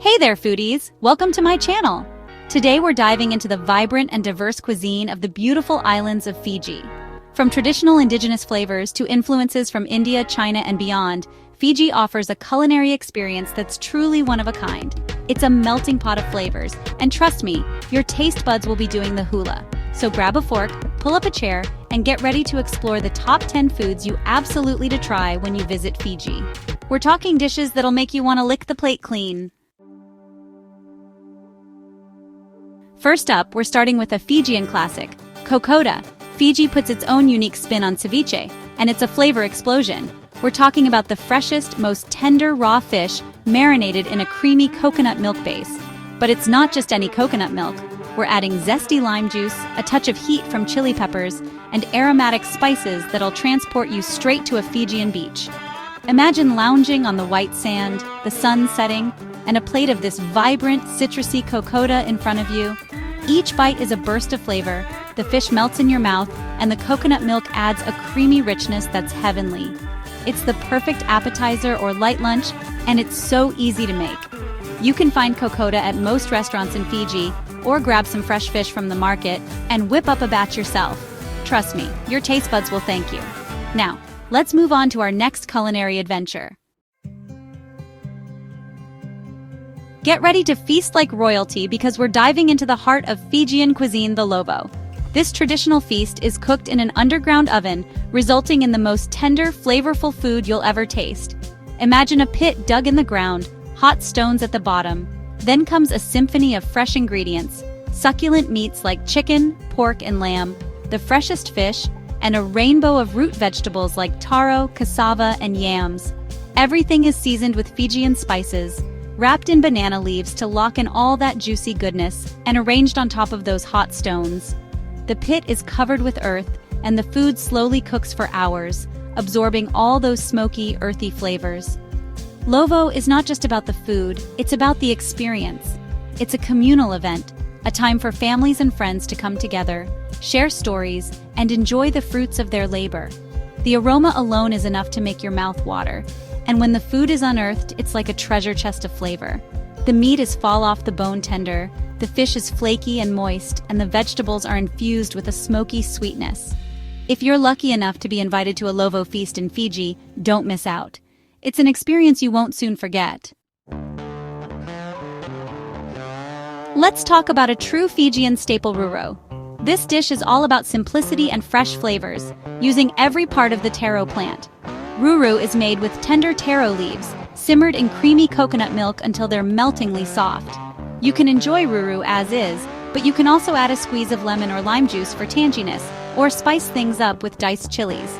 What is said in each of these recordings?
Hey there, foodies! Welcome to my channel! Today we're diving into the vibrant and diverse cuisine of the beautiful islands of Fiji. From traditional indigenous flavors to influences from India, China, and beyond, Fiji offers a culinary experience that's truly one of a kind. It's a melting pot of flavors, and trust me, your taste buds will be doing the hula. So grab a fork, pull up a chair, and get ready to explore the top 10 foods you absolutely to try when you visit Fiji. We're talking dishes that'll make you want to lick the plate clean. First up, we're starting with a Fijian classic, kokoda. Fiji puts its own unique spin on ceviche, and it's a flavor explosion. We're talking about the freshest, most tender raw fish marinated in a creamy coconut milk base. But it's not just any coconut milk. We're adding zesty lime juice, a touch of heat from chili peppers, and aromatic spices that'll transport you straight to a Fijian beach. Imagine lounging on the white sand, the sun setting, and a plate of this vibrant, citrusy kokoda in front of you. Each bite is a burst of flavor, the fish melts in your mouth, and the coconut milk adds a creamy richness that's heavenly. It's the perfect appetizer or light lunch, and it's so easy to make. You can find kokoda at most restaurants in Fiji, or grab some fresh fish from the market and whip up a batch yourself. Trust me, your taste buds will thank you. Now, let's move on to our next culinary adventure. Get ready to feast like royalty because we're diving into the heart of Fijian cuisine, the lovo. This traditional feast is cooked in an underground oven, resulting in the most tender, flavorful food you'll ever taste. Imagine a pit dug in the ground, hot stones at the bottom. Then comes a symphony of fresh ingredients, succulent meats like chicken, pork, and lamb, the freshest fish, and a rainbow of root vegetables like taro, cassava, and yams. Everything is seasoned with Fijian spices, wrapped in banana leaves to lock in all that juicy goodness, and arranged on top of those hot stones. The pit is covered with earth, and the food slowly cooks for hours, absorbing all those smoky, earthy flavors. Lovo is not just about the food, it's about the experience. It's a communal event, a time for families and friends to come together, share stories, and enjoy the fruits of their labor. The aroma alone is enough to make your mouth water, and when the food is unearthed, it's like a treasure chest of flavor. The meat is fall-off-the-bone tender, the fish is flaky and moist, and the vegetables are infused with a smoky sweetness. If you're lucky enough to be invited to a Lovo feast in Fiji, don't miss out. It's an experience you won't soon forget. Let's talk about a true Fijian staple ruro. This dish is all about simplicity and fresh flavors, using every part of the taro plant. Ruru is made with tender taro leaves, simmered in creamy coconut milk until they're meltingly soft. You can enjoy ruru as is, but you can also add a squeeze of lemon or lime juice for tanginess, or spice things up with diced chilies.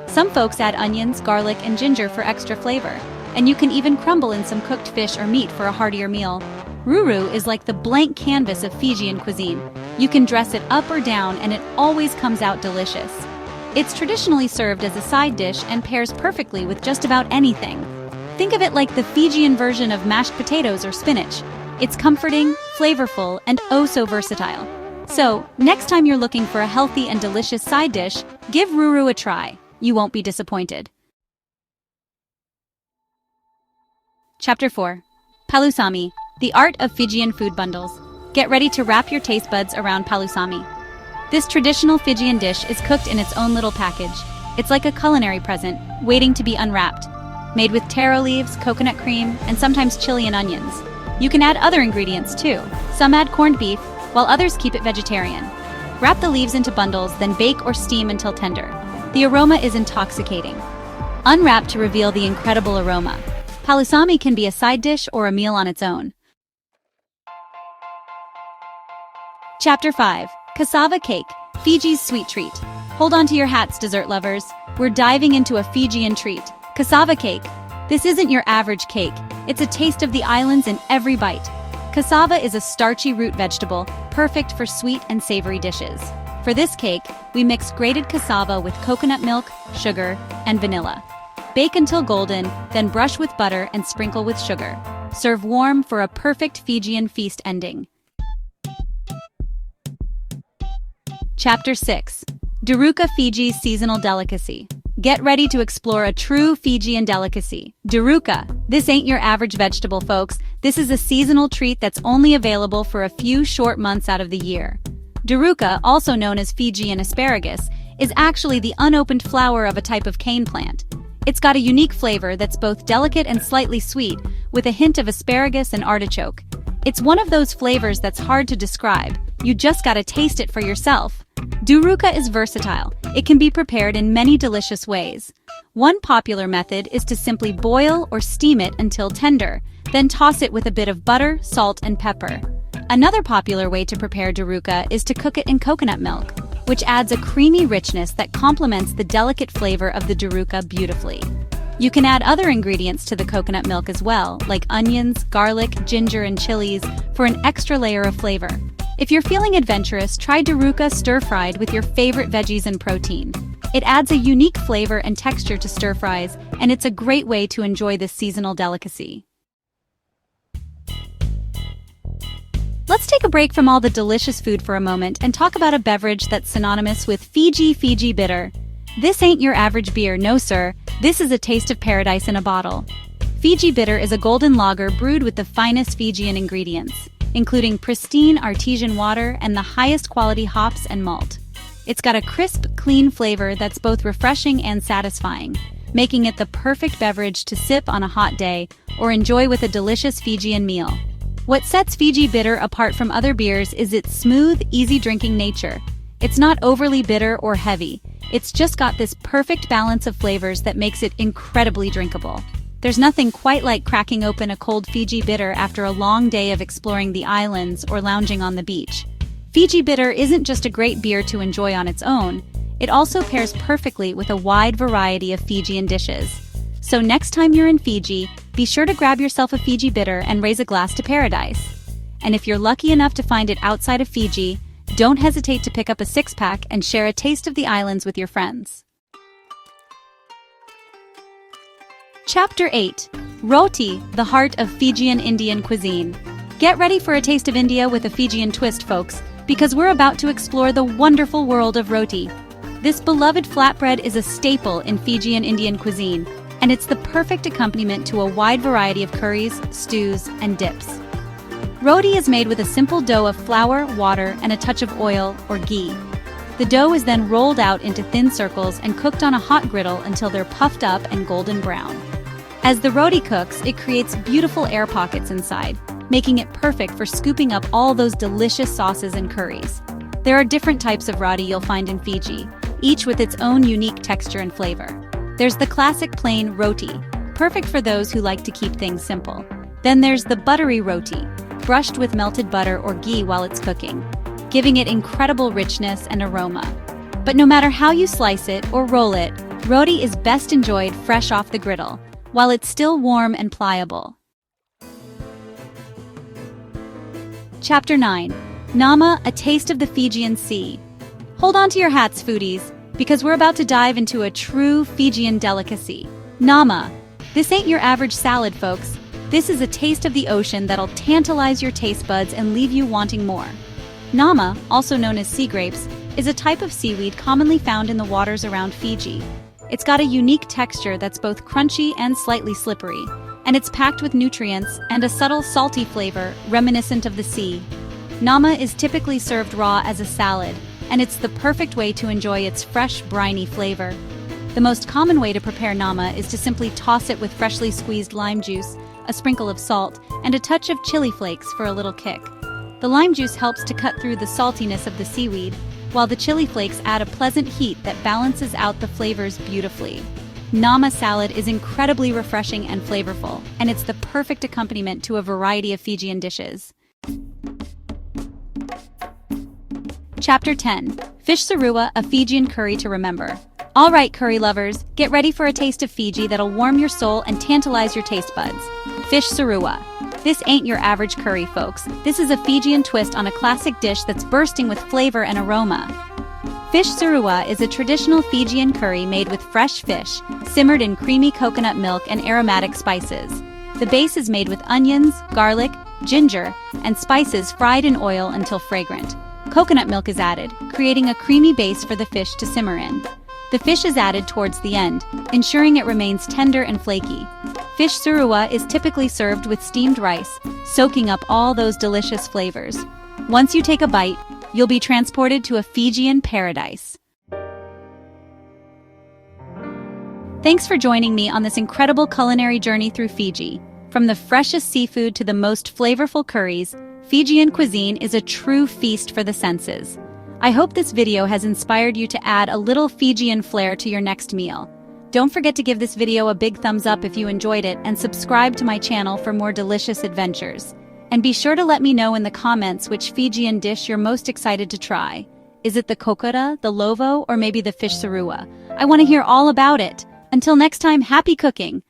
Some folks add onions, garlic, and ginger for extra flavor, and you can even crumble in some cooked fish or meat for a heartier meal. Ruru is like the blank canvas of Fijian cuisine. You can dress it up or down, and it always comes out delicious. It's traditionally served as a side dish and pairs perfectly with just about anything. Think of it like the Fijian version of mashed potatoes or spinach. It's comforting, flavorful, and oh so versatile. So, next time you're looking for a healthy and delicious side dish, give ruru a try. You won't be disappointed. Chapter 4. Palusami, the art of Fijian food bundles. Get ready to wrap your taste buds around palusami. This traditional Fijian dish is cooked in its own little package. It's like a culinary present, waiting to be unwrapped. Made with taro leaves, coconut cream, and sometimes chili and onions. You can add other ingredients too. Some add corned beef, while others keep it vegetarian. Wrap the leaves into bundles, then bake or steam until tender. The aroma is intoxicating. Unwrap to reveal the incredible aroma. Palusami can be a side dish or a meal on its own. Chapter 5. Cassava cake, Fiji's sweet treat. Hold on to your hats, dessert lovers. We're diving into a Fijian treat, cassava cake. This isn't your average cake. It's a taste of the islands in every bite. Cassava is a starchy root vegetable, perfect for sweet and savory dishes. For this cake, we mix grated cassava with coconut milk, sugar, and vanilla. Bake until golden, then brush with butter and sprinkle with sugar. Serve warm for a perfect Fijian feast ending. Chapter 6. Daruka, Fiji's seasonal delicacy. Get ready to explore a true Fijian delicacy, daruka. This ain't your average vegetable, folks. This is a seasonal treat that's only available for a few short months out of the year. Daruka, also known as Fijian asparagus, is actually the unopened flower of a type of cane plant. It's got a unique flavor that's both delicate and slightly sweet, with a hint of asparagus and artichoke. It's one of those flavors that's hard to describe. You just gotta taste it for yourself. Daruka is versatile. It can be prepared in many delicious ways. One popular method is to simply boil or steam it until tender, then toss it with a bit of butter, salt, and pepper. Another popular way to prepare daruka is to cook it in coconut milk, which adds a creamy richness that complements the delicate flavor of the daruka beautifully. You can add other ingredients to the coconut milk as well, like onions, garlic, ginger, and chilies, for an extra layer of flavor. If you're feeling adventurous, try daruka stir-fried with your favorite veggies and protein. It adds a unique flavor and texture to stir-fries, and it's a great way to enjoy this seasonal delicacy. Let's take a break from all the delicious food for a moment and talk about a beverage that's synonymous with Fiji bitter. This ain't your average beer, no sir. This is a taste of paradise in a bottle. Fiji bitter is a golden lager brewed with the finest Fijian ingredients, including pristine artesian water and the highest quality hops and malt. It's got a crisp, clean flavor that's both refreshing and satisfying, making it the perfect beverage to sip on a hot day or enjoy with a delicious Fijian meal. What sets Fiji bitter apart from other beers is its smooth, easy-drinking nature. It's not overly bitter or heavy. It's just got this perfect balance of flavors that makes it incredibly drinkable. There's nothing quite like cracking open a cold Fiji bitter after a long day of exploring the islands or lounging on the beach. Fiji bitter isn't just a great beer to enjoy on its own, it also pairs perfectly with a wide variety of Fijian dishes. So next time you're in Fiji, be sure to grab yourself a Fiji bitter and raise a glass to paradise. And if you're lucky enough to find it outside of Fiji, don't hesitate to pick up a six-pack and share a taste of the islands with your friends. Chapter 8. Roti, the heart of Fijian Indian cuisine. Get ready for a taste of India with a Fijian twist, folks, because we're about to explore the wonderful world of roti. This beloved flatbread is a staple in Fijian Indian cuisine, and it's the perfect accompaniment to a wide variety of curries, stews, and dips. Roti is made with a simple dough of flour, water, and a touch of oil or ghee. The dough is then rolled out into thin circles and cooked on a hot griddle until they're puffed up and golden brown. As the roti cooks, it creates beautiful air pockets inside, making it perfect for scooping up all those delicious sauces and curries. There are different types of roti you'll find in Fiji, each with its own unique texture and flavor. There's the classic plain roti, perfect for those who like to keep things simple. Then there's the buttery roti, brushed with melted butter or ghee while it's cooking, giving it incredible richness and aroma. But no matter how you slice it or roll it, roti is best enjoyed fresh off the griddle, while it's still warm and pliable. Chapter 9. Nama, a taste of the Fijian sea. Hold on to your hats, foodies, because we're about to dive into a true Fijian delicacy. Nama. This ain't your average salad, folks. This is a taste of the ocean that'll tantalize your taste buds and leave you wanting more. Nama, also known as sea grapes, is a type of seaweed commonly found in the waters around Fiji. It's got a unique texture that's both crunchy and slightly slippery, and it's packed with nutrients and a subtle salty flavor reminiscent of the sea. Nama is typically served raw as a salad, and it's the perfect way to enjoy its fresh, briny flavor. The most common way to prepare nama is to simply toss it with freshly squeezed lime juice, a sprinkle of salt, and a touch of chili flakes for a little kick. The lime juice helps to cut through the saltiness of the seaweed, while the chili flakes add a pleasant heat that balances out the flavors beautifully. Nama salad is incredibly refreshing and flavorful, and it's the perfect accompaniment to a variety of Fijian dishes. Chapter 10. Fish sarua, a Fijian curry to remember. All right, curry lovers, get ready for a taste of Fiji that'll warm your soul and tantalize your taste buds. Fish sarua. This ain't your average curry, folks. This is a Fijian twist on a classic dish that's bursting with flavor and aroma. Fish sarua is a traditional Fijian curry made with fresh fish, simmered in creamy coconut milk and aromatic spices. The base is made with onions, garlic, ginger, and spices fried in oil until fragrant. Coconut milk is added, creating a creamy base for the fish to simmer in. The fish is added towards the end, ensuring it remains tender and flaky. Fish surua is typically served with steamed rice, soaking up all those delicious flavors. Once you take a bite, you'll be transported to a Fijian paradise. Thanks for joining me on this incredible culinary journey through Fiji. From the freshest seafood to the most flavorful curries, Fijian cuisine is a true feast for the senses. I hope this video has inspired you to add a little Fijian flair to your next meal. Don't forget to give this video a big thumbs up if you enjoyed it and subscribe to my channel for more delicious adventures. And be sure to let me know in the comments which Fijian dish you're most excited to try. Is it the kokora, the lovo, or maybe the fish sarua? I want to hear all about it. Until next time, happy cooking!